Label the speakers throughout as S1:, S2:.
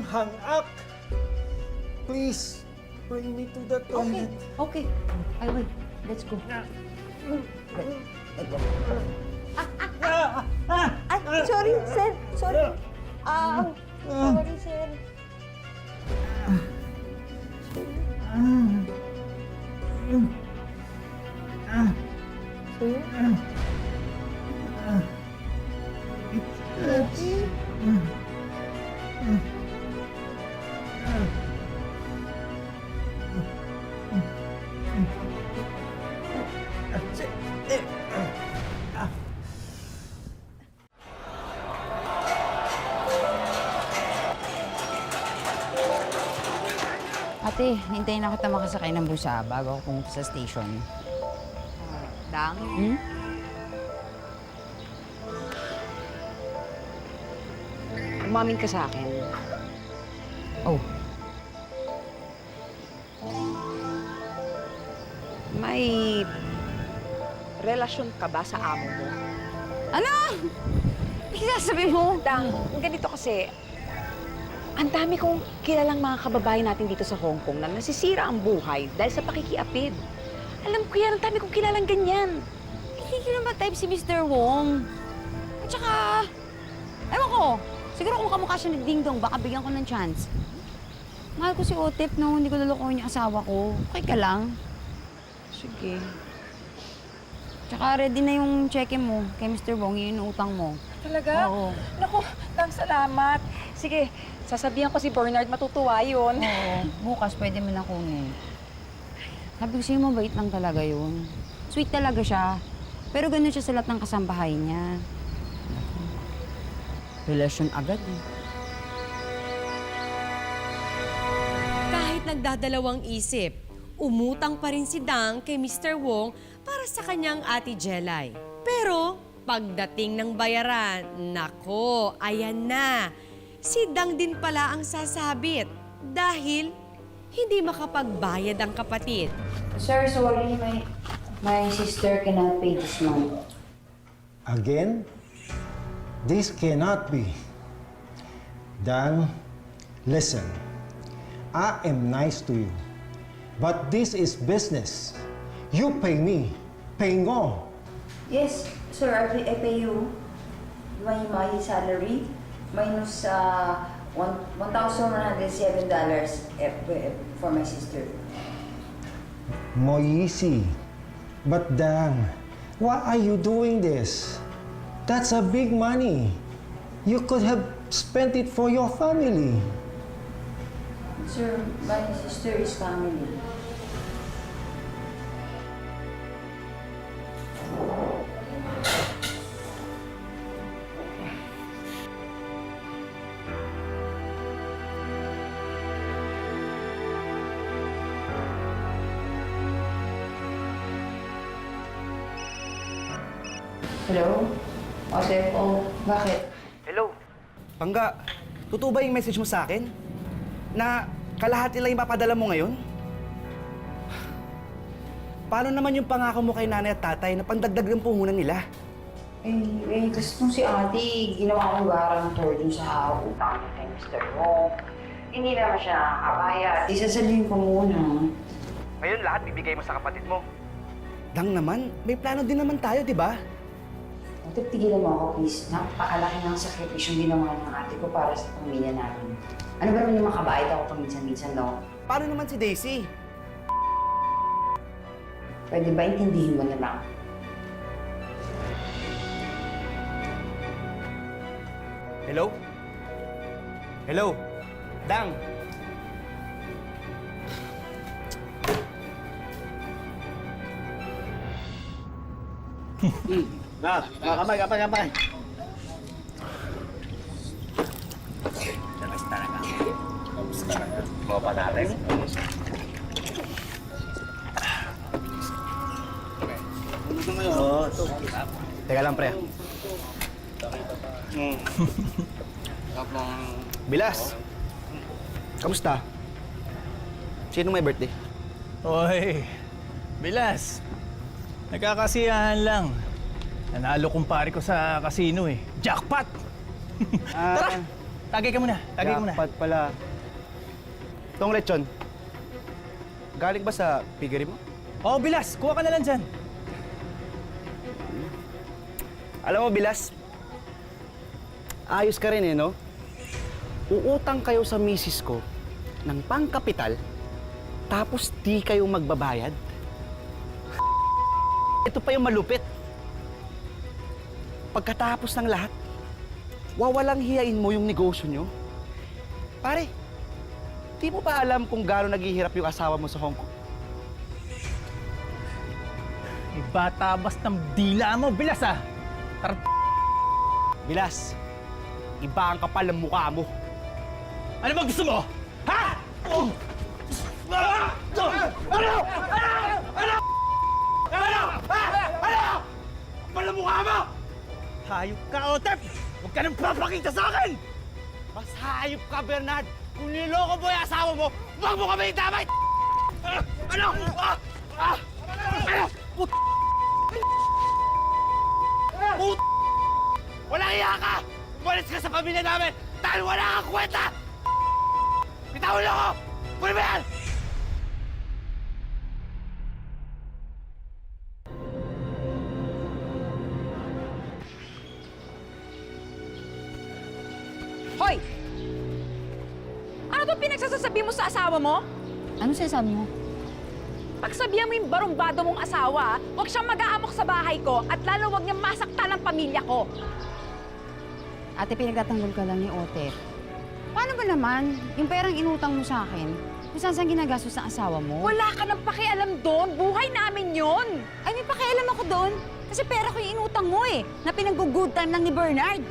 S1: hang up. Please, bring me to the toilet.
S2: Okay. I will. Let's go. Ay, sorry, sir. Sorry. Sorry, sir.
S3: Ate, hintayin na kita makasakay ng busa bago ako pumunta sa station.
S2: Dang?
S3: Hmm?
S2: Umamin ka sa akin.
S3: Oh,
S2: May relasyon ka ba sa amo mo?
S3: ano? Sasabihin mo?
S2: Dang, ganito kasi, ang dami kong kilalang mga kababayan natin dito sa Hong Kong na nasisira ang buhay dahil sa pakikiapid. Alam ko yan, ang dami kong kilalang ganyan.
S3: Hindi naman type si Mr. Wong. At saka, ewan ko, siguro kung kamukha siya ni Ding Dong, baka bigyan ko ng chance. Mahal ko si Otep, no? Hindi ko lulukuhin yung asawa ko. Okay ka lang?
S2: Sige.
S3: Tsaka ready na yung check-in mo kay Mr. Wong, yun yung utang mo.
S2: Talaga?
S3: Oo.
S2: Naku, Dang, salamat. Sige, sasabihan ko si Bernard, matutuwa yun.
S3: Oo, bukas pwede mo na kunin. Sabi ko sa'yo, mabait lang talaga yun. Sweet talaga siya. Pero ganun siya sa lahat ng kasambahay niya. Relasyon agad eh.
S4: Kahit nagdadalawang isip, umutang pa rin si Dang kay Mr. Wong para sa kanyang ate Jelay. Pero pagdating ng bayaran, nako, ayan na. Si Dang din pala ang sasabit dahil hindi makapagbayad ang kapatid.
S3: Sir, sorry. My sister cannot pay this month.
S1: Again? This cannot be. Dan, listen. I am nice to you. But this is business. You pay me. Pay mo.
S3: Yes, sir. I pay you my salary minus $1,107 for my sister.
S1: Moisi. But Dan, why are you doing this? That's a big money. You could have spent it for your family.
S3: Sir, my sister is family. Hello? Otep, bakit?
S5: Hello? Pangga, totoo ba yung message mo sa akin? Na kalahati lang yung papadala mo ngayon? Paano naman yung pangako mo kay nanay at tatay na pandagdag ng puhunan nila?
S3: Kasi nung si ate, ginawa kong guarantor dun sa utang niya kay Mr. Wong. Hindi naman siya nakakapayat. Isasabihin ko muna.
S5: Ngayon lahat bibigay mo sa kapatid mo. Dang naman, may plano din naman tayo, di ba?
S3: Otep, tigilan mo ako, please. Napakalaki ng sakripisyong ginawa ng ate ko para sa pamilya namin. Ano ba naman yung makabayad ako paminsan-minsan, no?
S5: Paano naman si Daisy?
S3: Pwede ba intindihin mo na lang?
S5: Hello? Hello? Dang! Kamay. Labas talaga. Mga pa natin. Teka lang, pre. Bilas! Kamusta? Sino may birthday?
S6: Oy, Bilas. Nagkakasiyahan lang. Nanalo kumpare ko sa casino eh. Jackpot!
S5: Tara!
S6: Tagay ka muna. Tagay ka muna.
S5: Dapat pala. Tong lechon, galing ba sa piggery mo?
S6: Oh, Bilas, kuha ka na lang dyan.
S5: Alam mo, Bilas, ayos ka rin no? Uutang kayo sa misis ko ng pangkapital, tapos di kayo magbabayad. Ito pa yung malupit. Pagkatapos ng lahat, wawalang hiyain mo yung negosyo nyo. Pare, di mo ba alam kung gaano naghihirap yung asawa mo sa Hong Kong?
S6: Ibatabas ng dila mo, Bilas ah!
S5: Bilas, iba ang kapal ng mukha mo.
S6: Ano bang gusto mo? Ha? Oh!
S5: Kapal ng mukha mo!
S6: Hayop ka, Otep! Huwag ka nang papakita sa akin!
S5: Mas hayop ka, Bernard! Kung niloko mo yung asawa mo, huwag mo kami itamay! Ano? Ano? Walang iya ka! Umalis ka sa pamilya namin dahil wala kang kwenta! Bitawan niyo ako! Pwede ba yan?
S2: Hoy! Ano to pinagsasasabi mo sa asawa mo?
S3: Ano sinasabi mo?
S2: Pagsabihan mo yung barumbado mong asawa, huwag siyang mag-aamok sa bahay ko at lalo huwag niyang masaktan ang pamilya ko.
S3: Ate, pinagtatanggol ka lang ni Otep. Paano ba naman? Yung perang inutang mo sa akin, kung saan saan ginagastos ng asawa mo?
S2: Wala ka nang pakialam doon. Buhay namin yon.
S3: Ay, may pakialam ako doon. Kasi pera ko yung inutang mo eh, na pinag-good time lang ni Bernard.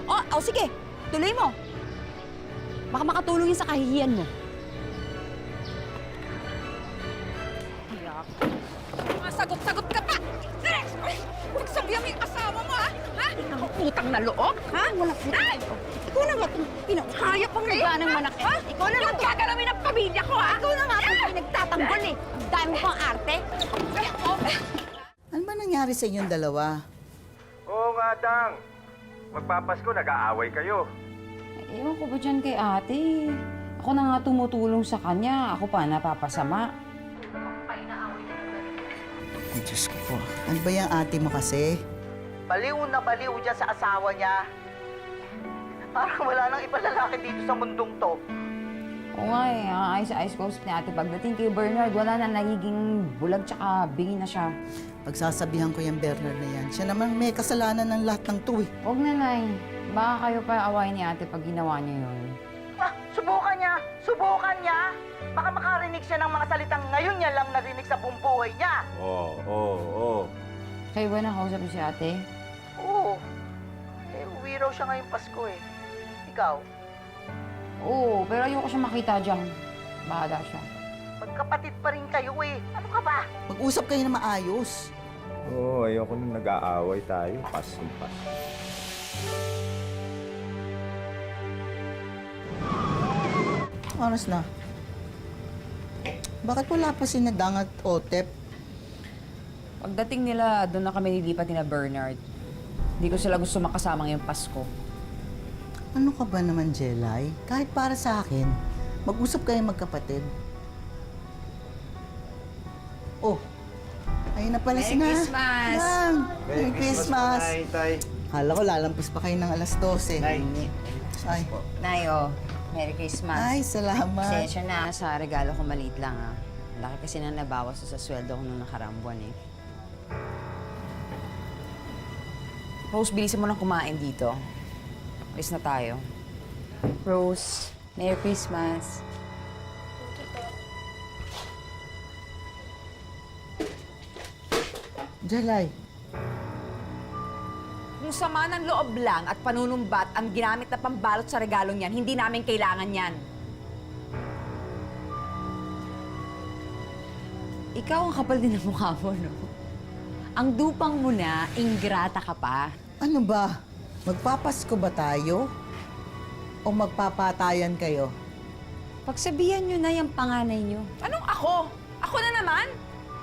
S3: O sige, tuloy mo. Baka makatulong yun sa kahihiyan mo.
S2: Sagot-sagot ka pa! Pagsabihan mo yung asawa mo, ha? Ha? Ang utang na loob, ha?
S3: Wala.
S2: Ay!
S3: Ikaw na nga itong
S2: Hayop ang
S3: iba ng manakit.
S2: Ha?
S3: Ikaw na nga
S2: Yung gagalawin ng pamilya ko, ha?
S3: Ikaw na nga itong pinagtatanggol eh. Ang dami mo pang arte.
S7: Ano ba nangyari sa inyong dalawa?
S8: Oo nga, Dang. Magpapasko, nag-aaway kayo.
S3: Ewan ko ba dyan kay ate? Ako na nga tumutulong sa kanya. Ako pa napapasama.
S7: Ay, Diyos ko po. Ano ba yung ate mo kasi?
S9: Baliw na baliw dyan sa asawa niya. Parang wala nang ibang lalaki dito sa mundong to.
S3: Oo nga eh, ang ayos-ayos ko ni ate. Pagdating kay Bernard, wala na nagiging bulag tsaka bingi na siya.
S7: Pagsasabihan ko yung Bernard na yan, siya naman may kasalanan ng lahat ng to eh.
S3: Huwag na, Nay. Baka kayo pa awayin ni ate pag ginawa niya yun.
S9: Ah, subukan niya! Subukan niya! Baka makarinig siya ng mga salitang ngayon niya lang narinig sa buong buhay niya.
S8: Oo.
S3: Kayo ba nakausap niyo si ate?
S9: Oo. Eh, uwi raw siya ngayong Pasko eh. Ikaw,
S3: Oo, pero ayoko siya makita dyan. Bahala siya.
S9: magkapatid pa rin kayo eh. Ano ka ba?
S7: Mag-usap kayo na maayos.
S8: Oo, ayoko nung nag-aaway tayo. Pas.
S7: Oras na. Bakit wala pa si Nadang at Otep?
S3: Pagdating nila, doon na kami nilipat ni Bernard. Hindi ko sila gusto makasama ngayong Pasko.
S7: Ano ka ba naman, Jelay? Kahit para sa akin, mag-usap kayo magkapatid. Oh, ayun na pala si
S3: Merry Christmas!
S7: Nadang! Merry Christmas!
S5: Tay.
S7: Hala ko, lalampas pa kayo ng alas 12.
S5: Nay.
S7: Ay,
S3: Nayo, Merry Christmas.
S7: ay, salamat.
S3: Pasensya na sa regalo ko, maliit lang ah. Laki kasi na nabawas sa sweldo ko nung nakaraang buwan eh. Rose, bilisan mo lang kumain dito. Alis na tayo. Rose, Merry Christmas.
S7: Jelay,
S2: Kung sama ng loob lang at panunumbat ang ginamit na pambalot sa regalong yan, hindi namin kailangan yan.
S3: Ikaw ang kapal din ng mukha mo, no? Ang dupang mo na, ingrata ka pa.
S7: ano ba? Magpapasko ba tayo? O magpapatayan kayo?
S3: Pagsabihan nyo na yung panganay nyo.
S2: Anong ako? Ako na naman?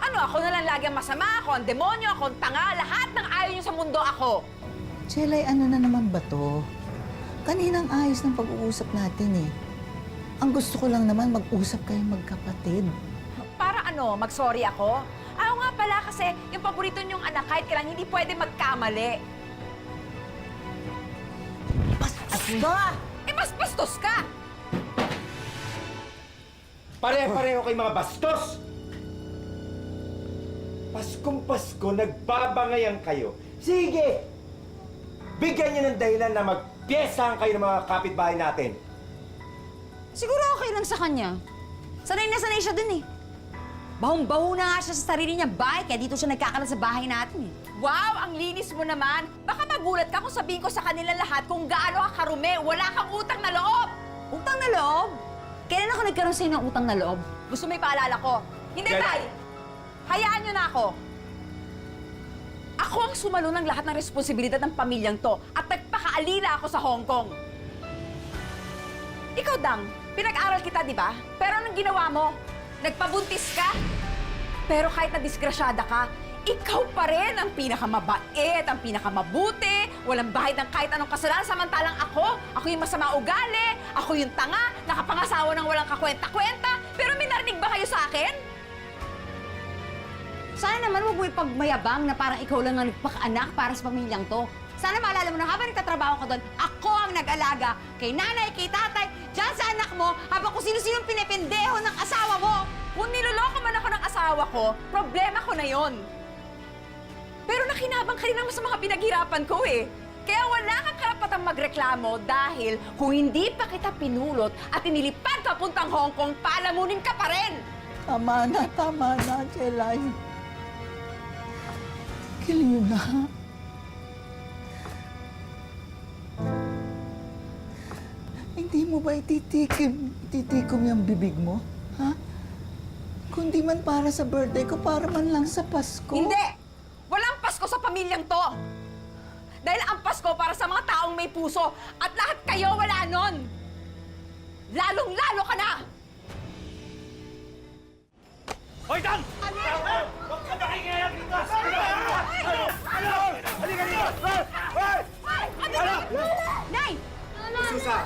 S2: Ano, ako na lang lagi ang masama? Ako ang demonyo, ako ang tanga, lahat ng ayaw niyo sa mundo ako.
S7: Jelay, ano na naman ba to? Kaninang ayos ng pag-uusap natin eh. Ang gusto ko lang naman mag-usap kayong magkapatid.
S2: Para ano, mag-sorry ako? Oo nga pala kasi yung paborito niyong anak kahit kailan hindi pwede magkamali.
S7: Bastos ka!
S2: Eh, mas bastos ka!
S8: Pare-pareho kayo mga bastos! Paskong Pasko, nagbabangayan kayo. Sige! Bigyan niyo ng dahilan na magpyesahan kayo ng mga kapitbahay natin.
S3: Siguro okay lang sa kanya. Sanay na sanay siya dun eh. Bahong-baho na nga siya sa sarili niyang bahay, kaya dito siya nagkakalat sa bahay natin eh.
S2: Wow, ang linis mo naman. Baka magulat ka kung sabihin ko sa kanila lahat kung gaano ka karumi. Wala kang utang na loob.
S3: Utang na loob? Kailan ako nagkaroon sa'yo ng utang na loob?
S2: Gusto mo ipaalala ko? Hindi,
S8: Kailan?
S2: Tay! Hayaan niyo na ako. Ako ang sumalo ng lahat ng responsibilidad ng pamilyang to at nagpakaalila ako sa Hong Kong. Ikaw, Dang, pinag-aral kita, di ba? Pero anong ginawa mo? Nagpabuntis ka? Pero kahit na disgrasyada ka, ikaw pa rin ang pinakamabait, ang pinakamabuti, walang bahid ng kahit anong kasalanan, samantalang ako yung masama ugali, ako yung tanga, nakapangasawa ng walang kakwenta-kwenta, pero may narinig ba kayo sa akin?
S3: Sana naman huwag mo ipagmayabang na parang ikaw lang ang nagpakaanak para sa pamilyang to. Sana maalala mo na habang nagtatrabaho ka doon, ako ang nag-alaga kay nanay, kay tatay, dyan sa anak mo, habang kung sino-sino pinipindeho ng asawa mo.
S2: Kung niloloko man ako ng asawa ko, problema ko na yon. Pero nakinabang ka rin naman sa mga pinaghirapan ko eh. Kaya wala kang karapatang magreklamo dahil kung hindi pa kita pinulot at inilipad papuntang Hong Kong, paalamunin ka pa rin!
S7: Tama na, Jelay. Kiliw na. Hindi mo ba ititikom yung bibig mo? Ha? Kundi man para sa birthday ko, para man lang sa Pasko.
S2: Hindi! Walang Pasko sa pamilyang to! Dahil ang Pasko para sa mga taong may puso at lahat kayo wala nun! Lalong-lalo ka na!
S6: Hoy, Dan! Huwag ka nakikiyag dito! Halika dito!
S2: Nay!
S8: Susa!